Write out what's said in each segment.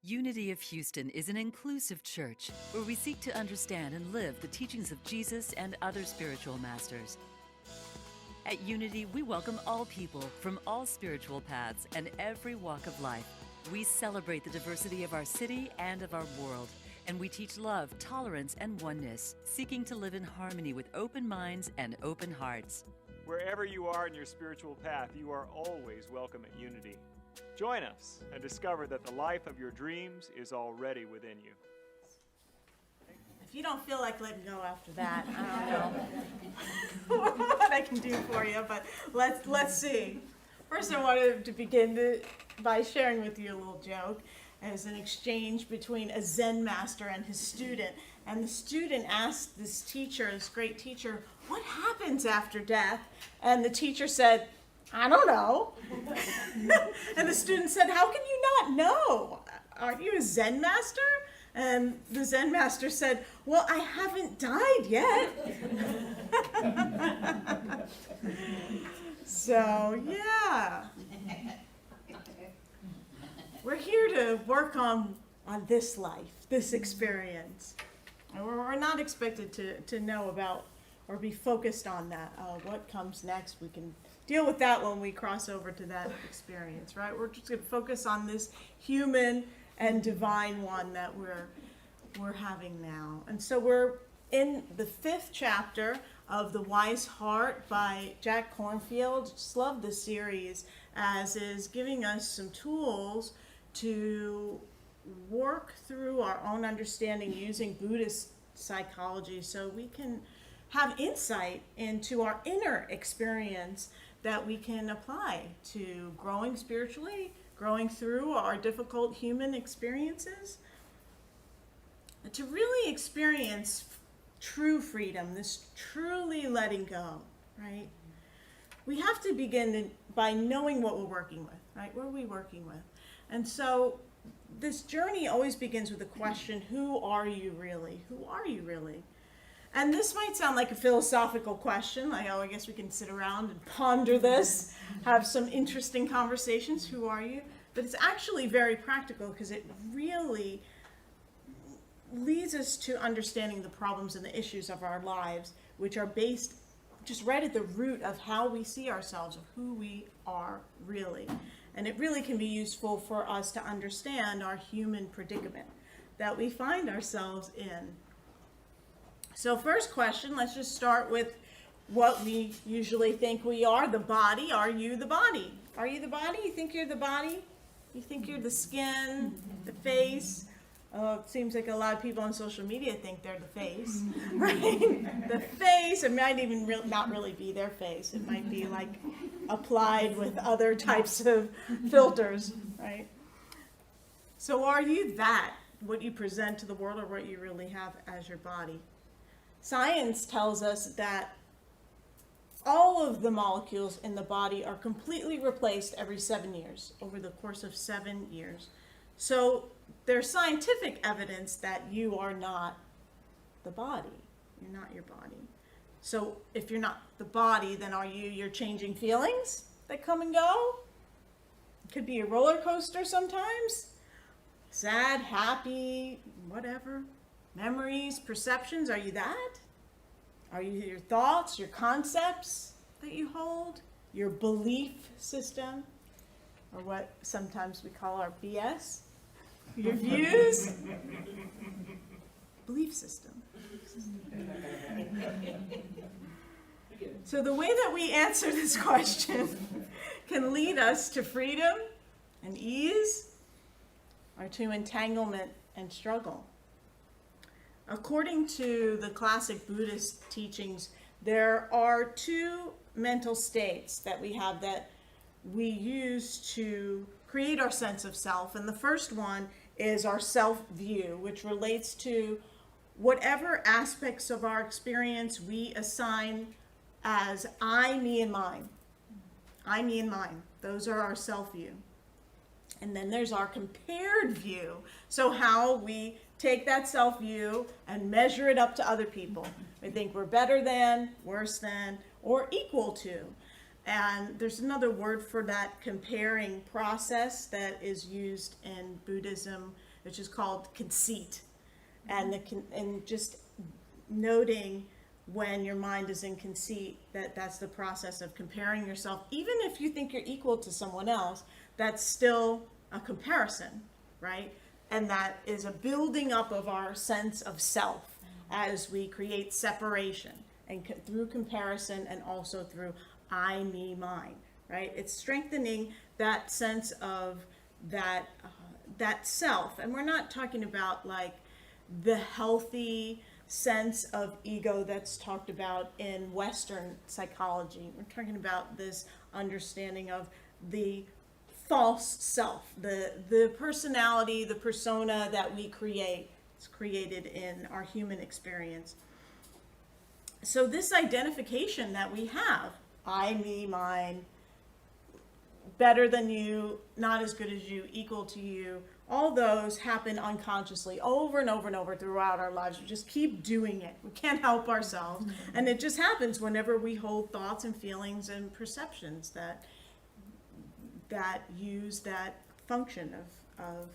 Unity of Houston is an inclusive church where we seek to understand and live the teachings of Jesus and other spiritual masters. At Unity, we welcome all people from all spiritual paths and every walk of life. We celebrate the diversity of our city and of our world, and we teach love, tolerance, and oneness, seeking to live in harmony with open minds and open hearts. Wherever you are in your spiritual path, you are always welcome at Unity. Join us and discover that the life of your dreams is already within you. If you don't feel like letting go after that, I don't know what I can do for you, but let's see. First, I wanted to begin by sharing with you a little joke as an exchange between a Zen master and his student. And the student asked this teacher, this great teacher, what happens after death? And the teacher said, I don't know. And the student said, how can you not know? Aren't you a Zen master? And the Zen master said, well, I haven't died yet. So, yeah. We're here to work on this life, this experience. And we're not expected to know about or be focused on that. What comes next, we can deal with that when we cross over to that experience, right? We're just going to focus on this human and divine one that we're having now. And so we're in the 5th chapter of The Wise Heart by Jack Kornfield. Just love this series, as is giving us some tools to work through our own understanding using Buddhist psychology so we can have insight into our inner experience that we can apply to growing spiritually, growing through our difficult human experiences, to really experience true freedom, this truly letting go, right? We have to begin by knowing what we're working with, right? What are we working with? And so this journey always begins with the question, who are you really? Who are you really? And this might sound like a philosophical question, like, oh, I guess we can sit around and ponder this, have some interesting conversations, who are you? But it's actually very practical because it really leads us to understanding the problems and the issues of our lives, which are based just right at the root of how we see ourselves, of who we are really. And it really can be useful for us to understand our human predicament that we find ourselves in. So first question, let's just start with what we usually think we are, the body. Are you the body? Are you the body? You think you're the body? You think you're the skin, the face? It seems like a lot of people on social media think they're the face, right? The face, it might even not really be their face. It might be like applied with other types of filters, right? So are you that, what you present to the world, or what you really have as your body? Science tells us that all of the molecules in the body are completely replaced every 7 years, over the course of 7 years. So there's scientific evidence that you are not the body. You're not your body. So if you're not the body, then are you your changing feelings that come and go? It could be a roller coaster sometimes. Sad, happy, whatever. Memories, perceptions, are you that? Are you your thoughts, your concepts that you hold? Your belief system, or what sometimes we call our BS? Your views? Belief system. So the way that we answer this question can lead us to freedom and ease, or to entanglement and struggle. According to the classic Buddhist teachings, there are 2 mental states that we have that we use to create our sense of self. And the first one is our self-view, which relates to whatever aspects of our experience we assign as I, me, and mine. I, me, and mine. Those are our self-view. And then there's our compared view. So how we take that self-view and measure it up to other people. We think we're better than, worse than, or equal to. And there's another word for that comparing process that is used in Buddhism which is called conceit. And just noting when your mind is in conceit, that's the process of comparing yourself. Even if you think you're equal to someone else, that's still a comparison, right? And that is a building up of our sense of self as we create separation and through comparison, and also through I, me, mine, right? It's strengthening that sense of that self. And we're not talking about like the healthy sense of ego that's talked about in Western psychology. We're talking about this understanding of the false self, the personality, the persona that we create. It's created in our human experience. So this identification that we have, I, me, mine, better than you, not as good as you, equal to you, all those happen unconsciously over and over and over throughout our lives. We just keep doing it. We can't help ourselves. And it just happens whenever we hold thoughts and feelings and perceptions that use that function of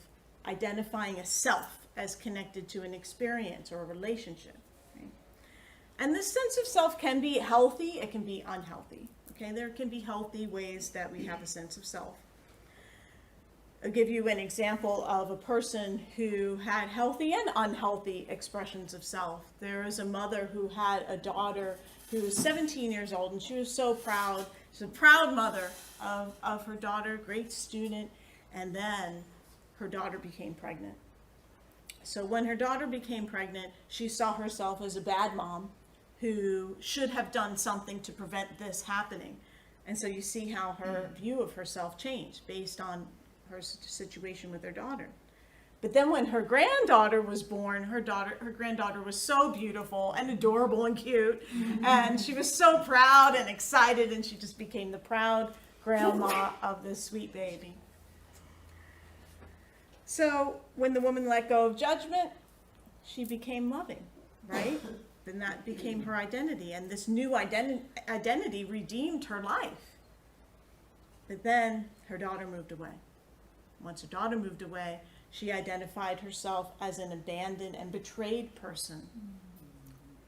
identifying a self as connected to an experience or a relationship. Right? And this sense of self can be healthy, it can be unhealthy. Okay, there can be healthy ways that we have a sense of self. I'll give you an example of a person who had healthy and unhealthy expressions of self. There is a mother who had a daughter who was 17 years old, and she was so proud. She's a proud mother of her daughter, great student, and then her daughter became pregnant. So when her daughter became pregnant, she saw herself as a bad mom who should have done something to prevent this happening. And so you see how her view of herself changed based on her situation with her daughter. But then when her granddaughter was born, her granddaughter was so beautiful and adorable and cute, and she was so proud and excited, and she just became the proud grandma of this sweet baby. So when the woman let go of judgment, she became loving, right? Then that became her identity, and this new identity redeemed her life. But then her daughter moved away. Once her daughter moved away, she identified herself as an abandoned and betrayed person.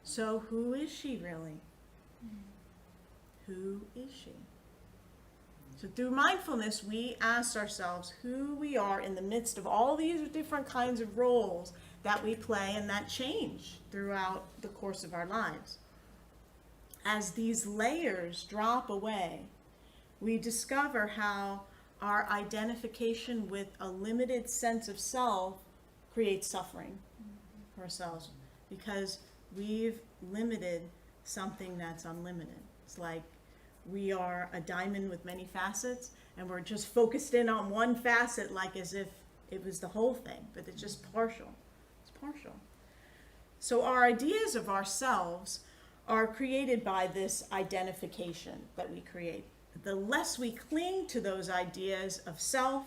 So who is she really? Who is she? So through mindfulness, we ask ourselves who we are in the midst of all these different kinds of roles that we play and that change throughout the course of our lives. As these layers drop away, we discover how our identification with a limited sense of self creates suffering for ourselves, because we've limited something that's unlimited. It's like we are a diamond with many facets, and we're just focused in on one facet like as if it was the whole thing, but it's just partial. It's partial. So our ideas of ourselves are created by this identification that we create. The less we cling to those ideas of self,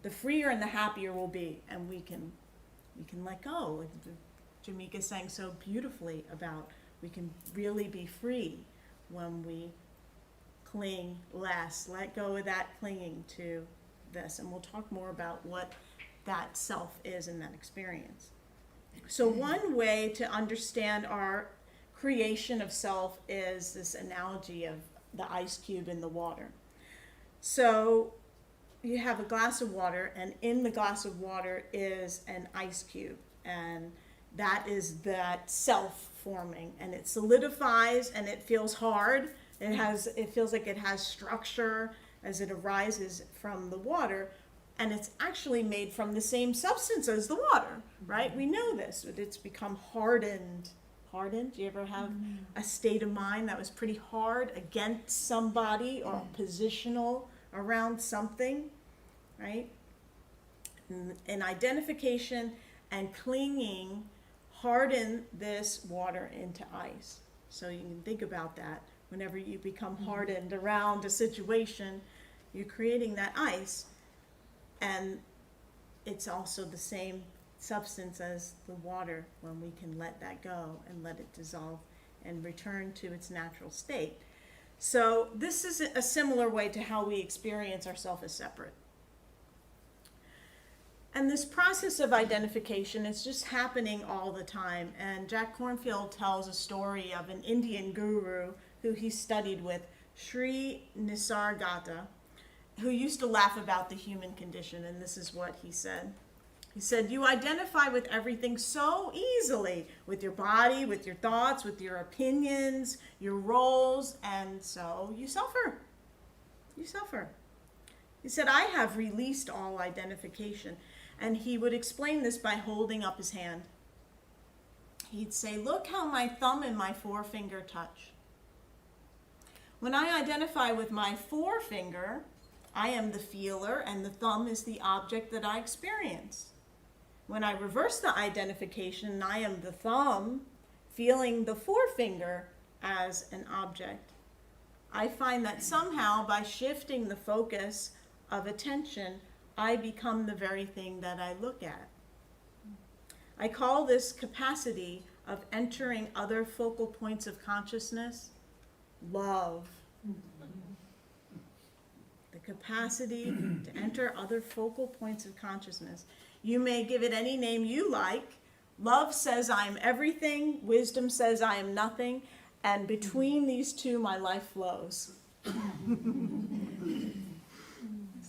the freer and the happier we'll be, and we can let go. Jamika sang so beautifully about we can really be free when we cling less, let go of that clinging to this. And we'll talk more about what that self is in that experience. So one way to understand our creation of self is this analogy of the ice cube in the water. So you have a glass of water, and in the glass of water is an ice cube, and that is that self forming, and it solidifies and it feels hard. It feels like it has structure as it arises from the water, and it's actually made from the same substance as the water, right? We know this, but it's become hardened. Do you ever have a state of mind that was pretty hard against somebody or positional around something, right? And identification and clinging harden this water into ice. So you can think about that. Whenever you become hardened around a situation, you're creating that ice, and it's also the same substance as the water when we can let that go and let it dissolve and return to its natural state. So this is a similar way to how we experience ourselves as separate. And this process of identification is just happening all the time. And Jack Kornfield tells a story of an Indian guru who he studied with, Sri Nisargadatta, who used to laugh about the human condition. And this is what he said. He said, you identify with everything so easily, with your body, with your thoughts, with your opinions, your roles, and so you suffer. You suffer. He said, I have released all identification. And he would explain this by holding up his hand. He'd say, look how my thumb and my forefinger touch. When I identify with my forefinger, I am the feeler and the thumb is the object that I experience. When I reverse the identification, I am the thumb feeling the forefinger as an object. I find that somehow by shifting the focus of attention, I become the very thing that I look at. I call this capacity of entering other focal points of consciousness love. The capacity to enter other focal points of consciousness. You may give it any name you like. Love says I am everything. Wisdom says I am nothing. And between these two, my life flows. Isn't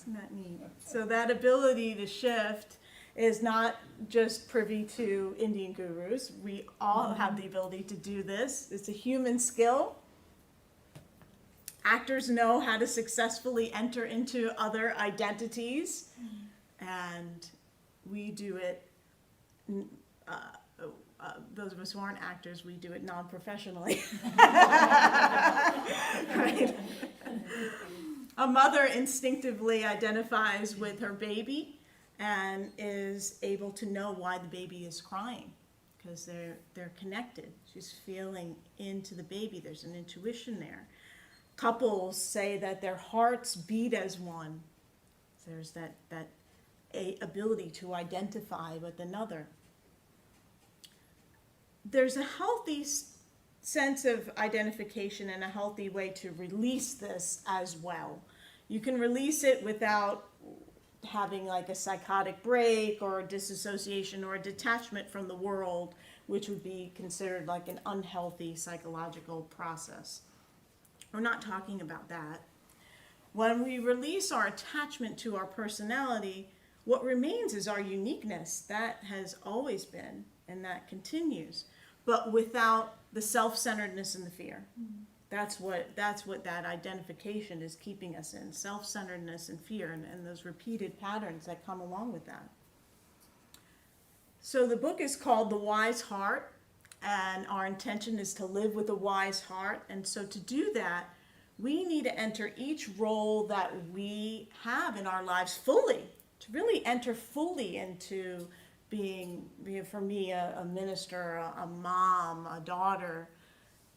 that neat? So that ability to shift is not just privy to Indian gurus. We all have the ability to do this. It's a human skill. Actors know how to successfully enter into other identities, and we do it, those of us who aren't actors, we do it non-professionally. Right? A mother instinctively identifies with her baby and is able to know why the baby is crying, because they're connected. She's feeling into the baby. There's an intuition there. Couples say that their hearts beat as one. There's that ability to identify with another. There's a healthy sense of identification and a healthy way to release this as well. You can release it without having like a psychotic break or a disassociation or a detachment from the world, which would be considered like an unhealthy psychological process. We're not talking about that. When we release our attachment to our personality, what remains is our uniqueness. That has always been, and that continues, but without the self-centeredness and the fear. That's what that identification is keeping us in, self-centeredness and fear, and those repeated patterns that come along with that. So the book is called The Wise Heart, and our intention is to live with a wise heart. And so to do that, we need to enter each role that we have in our lives fully, to really enter fully into being for me, a minister, a mom, a daughter,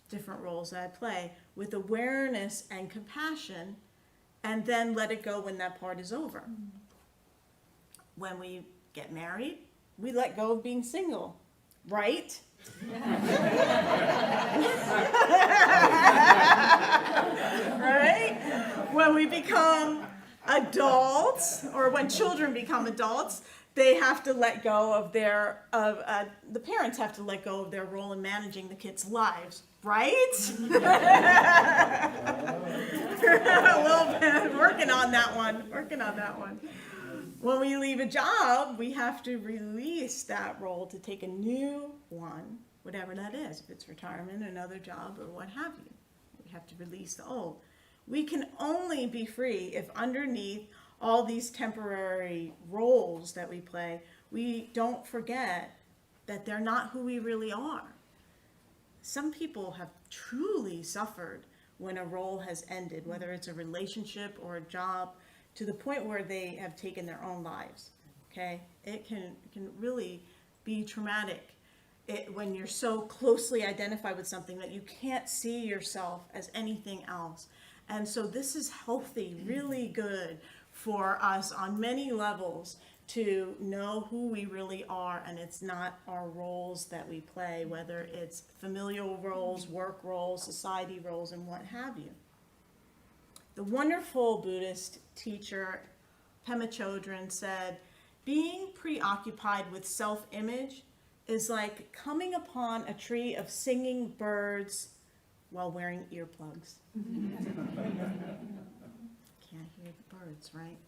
different roles that I play, with awareness and compassion, and then let it go when that part is over. When we get married, we let go of being single, right? Right? When we become adults, or when children become adults, they have to let go of the parents have to let go of their role in managing the kids' lives, right? A little bit, working on that one. When we leave a job, we have to release that role to take a new one, whatever that is, if it's retirement, another job, or what have you. We have to release the old. We can only be free if underneath all these temporary roles that we play, we don't forget that they're not who we really are. Some people have truly suffered when a role has ended, whether it's a relationship or a job, to the point where they have taken their own lives. Okay? It can really be traumatic when you're so closely identified with something that you can't see yourself as anything else. And so this is healthy, really good for us on many levels to know who we really are, and it's not our roles that we play, whether it's familial roles, work roles, society roles, and what have you. The wonderful Buddhist teacher Pema Chodron said, Being preoccupied with self-image is like coming upon a tree of singing birds while wearing earplugs. Can't hear the birds, right?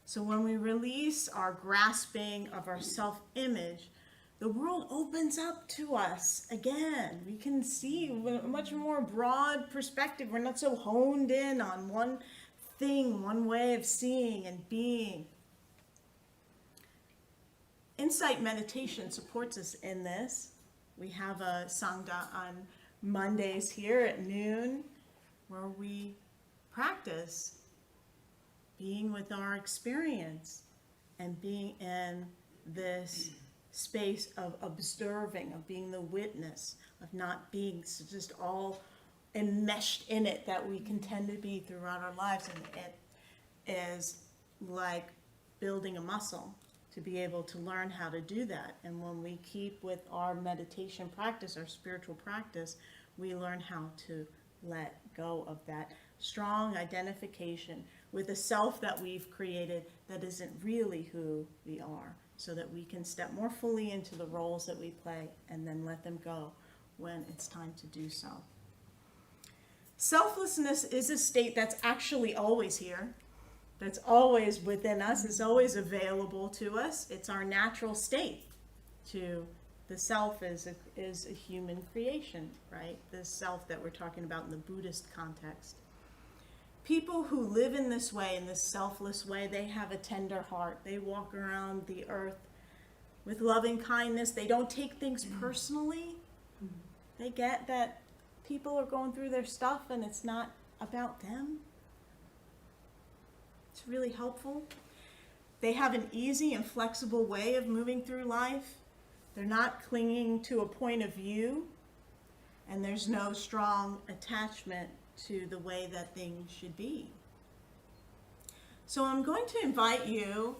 So when we release our grasping of our self-image, the world opens up to us again. We can see a much more broad perspective. We're not so honed in on one thing, one way of seeing and being. Insight meditation supports us in this. We have a Sangha on Mondays here at noon where we practice being with our experience and being in this space of observing, of being the witness, of not being just all enmeshed in it that we can tend to be throughout our lives. And it is like building a muscle to be able to learn how to do that. And when we keep with our meditation practice, our spiritual practice, we learn how to let go of that strong identification with a self that we've created that isn't really who we are, so that we can step more fully into the roles that we play and then let them go when it's time to do so. Selflessness is a state that's actually always here, that's always within us, is always available to us. It's our natural state. The self is a human creation, right? This self that we're talking about in the Buddhist context. People who live in this way, in this selfless way, they have a tender heart. They walk around the earth with loving kindness. They don't take things personally. They get that people are going through their stuff and it's not about them. It's really helpful. They have an easy and flexible way of moving through life. They're not clinging to a point of view, and there's no strong attachment to the way that things should be. So I'm going to invite you,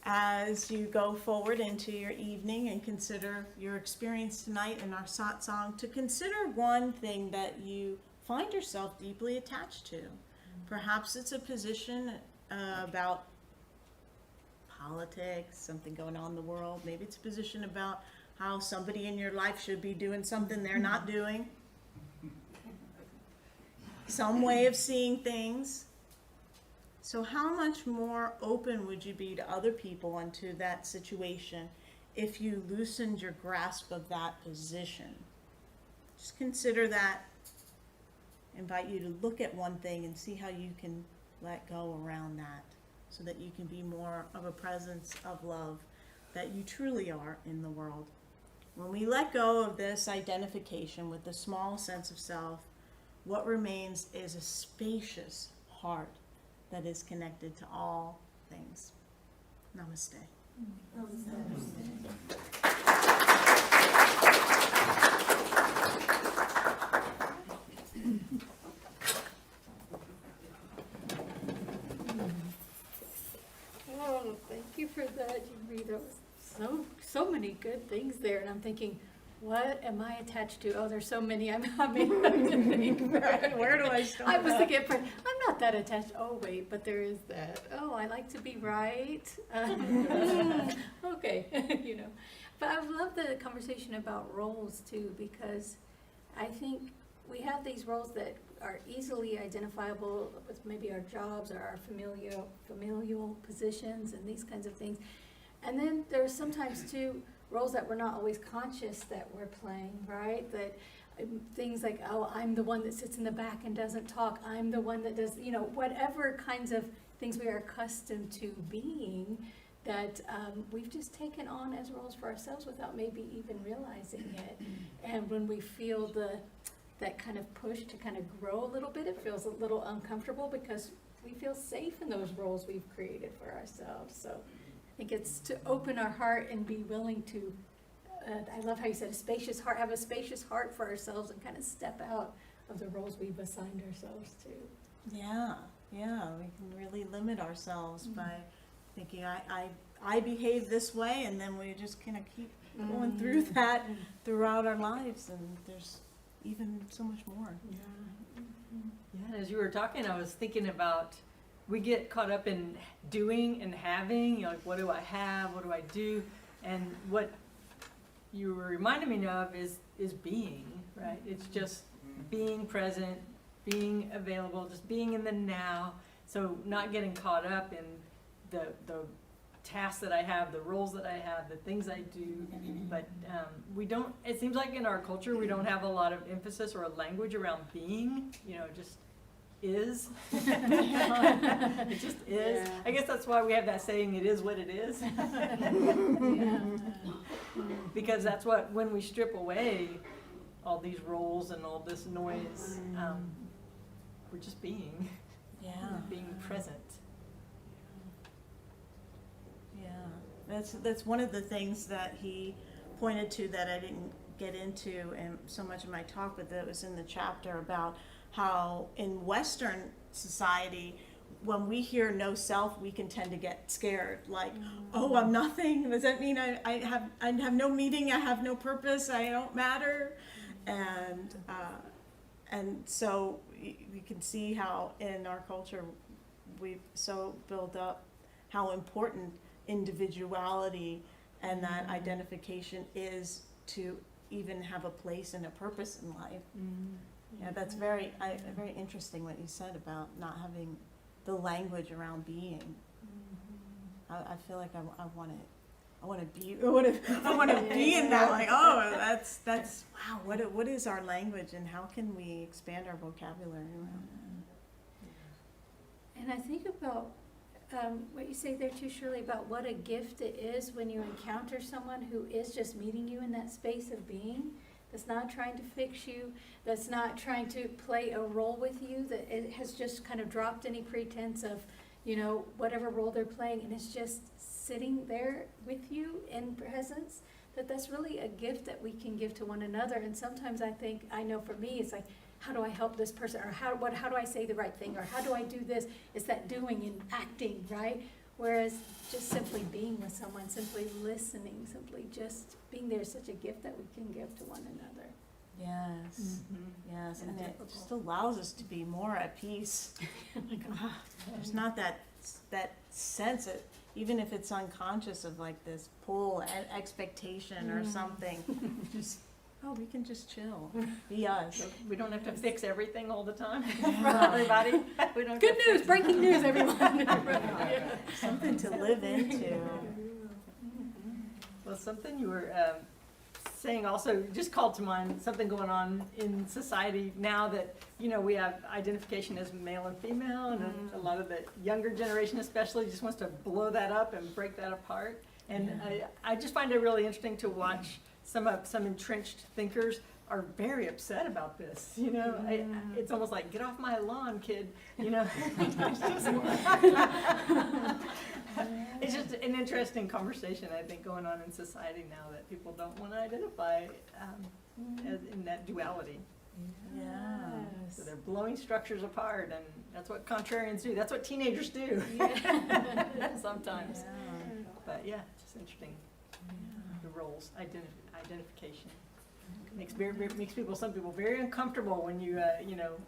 as you go forward into your evening and consider your experience tonight in our satsang, to consider one thing that you find yourself deeply attached to. Perhaps it's a position about politics, something going on in the world. Maybe it's a position about how somebody in your life should be doing something they're not doing. Some way of seeing things. So how much more open would you be to other people and to that situation if you loosened your grasp of that position? Just consider that. Invite you to look at one thing and see how you can let go around that, so that you can be more of a presence of love that you truly are in the world. When we let go of this identification with the small sense of self, what remains is a spacious heart that is connected to all things. Namaste. Oh, thank you for that, Jeanmarie. There was so many good things there, and I'm thinking, what am I attached to? Oh, there's so many. Where do I start? I was thinking, I'm not that attached. Oh, wait, but there is that. Oh, I like to be right. Okay, But I love the conversation about roles too, because I think we have these roles that are easily identifiable with maybe our jobs or our familial positions and these kinds of things. And then there's sometimes too roles that we're not always conscious that we're playing, right? That things like, oh, I'm the one that sits in the back and doesn't talk. I'm the one that does, whatever kinds of things we are accustomed to being that we've just taken on as roles for ourselves without maybe even realizing it. And when we feel that kind of push to kind of grow a little bit, it feels a little uncomfortable because we feel safe in those roles we've created for ourselves. So I think it's to open our heart and be willing to, I love how you said have a spacious heart for ourselves and kind of step out of the roles we've assigned ourselves to. Yeah, we can really limit ourselves by thinking I behave this way, and then we just kind of keep going through that throughout our lives, and there's even so much more. Yeah, as you were talking, I was thinking about we get caught up in doing and having, like, what do I have, what do I do? And what you were reminding me of is being, right? It's just being present, being available, just being in the now. So not getting caught up in the tasks that I have, the roles that I have, the things I do. But we don't, it seems like in our culture, we don't have a lot of emphasis or a language around being, just is. It just is. Yeah. I guess that's why we have that saying, it is what it is. Because that's what, when we strip away all these roles and all this noise, we're just being present. Yeah, that's one of the things that he pointed to that I didn't get into in so much of my talk, but that was in the chapter about how in Western society, when we hear no self, we can tend to get scared. Like, oh, I'm nothing. Does that mean I have no meaning? I have no purpose. I don't matter. And so we can see how in our culture we've so built up how important individuality and that identification is to even have a place and a purpose in life. Yeah, that's very interesting what you said about not having the language around being. I feel like I want to be in that. Like, oh, that's wow. What is our language, and how can we expand our vocabulary around And I think about what you say there too, Shirley, about what a gift it is when you encounter someone who is just meeting you in that space of being, that's not trying to fix you, that's not trying to play a role with you, that it has just kind of dropped any pretense of, whatever role they're playing, and it's just sitting there with you in presence. That's really a gift that we can give to one another. And sometimes I know for me, it's like, how do I help this person, or how do I say the right thing, or how do I do this? It's that doing and acting, right? Whereas just simply being with someone, simply listening, simply just being there is such a gift that we can give to one another. Yes, yes, and it just allows us to be more at peace. There's not that sense of, even if it's unconscious, of like this pull and expectation or something. Just we can just chill, be us. So we don't have to fix everything all the time for Yeah. everybody. We don't Good news, breaking news, everyone. Something to live into. Well, something you were saying also just called to mind, something going on in society now that, we have identification as male and female, and a lot of the younger generation especially just wants to blow that up and break that apart. And I just find it really interesting to watch some entrenched thinkers are very upset about this. It's almost like, get off my lawn, kid. It's just an interesting conversation, I think, going on in society now, that people don't want to identify as in that duality. Yes. So they're blowing structures apart, and that's what contrarians do. That's what teenagers do sometimes. Yeah. But yeah, just interesting. The roles, identification. Makes some people very uncomfortable when you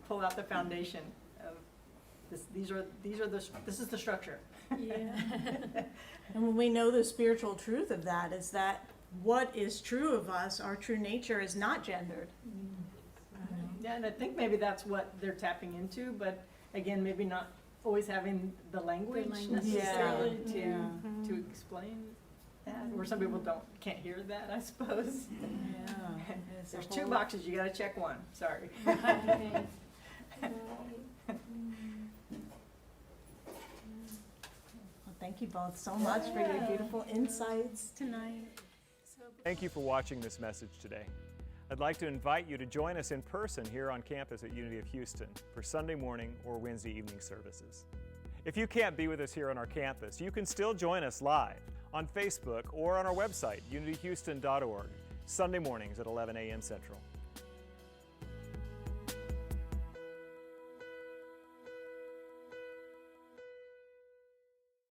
pull out the foundation of this. This is the structure. Yeah. And when we know the spiritual truth of that is that what is true of us, our true nature, is not gendered. Yeah, and I think maybe that's what they're tapping into, but again, maybe not always having the language necessarily to explain that, or some people can't hear that, I suppose. Yeah. There's two boxes, you gotta check one, sorry. Right. Well, thank you both so much for your beautiful insights tonight. Thank you for watching this message today. I'd like to invite you to join us in person here on campus at Unity of Houston for Sunday morning or Wednesday evening services. If you can't be with us here on our campus, you can still join us live on Facebook or on our website, unityhouston.org, Sunday mornings at 11 a.m. Central.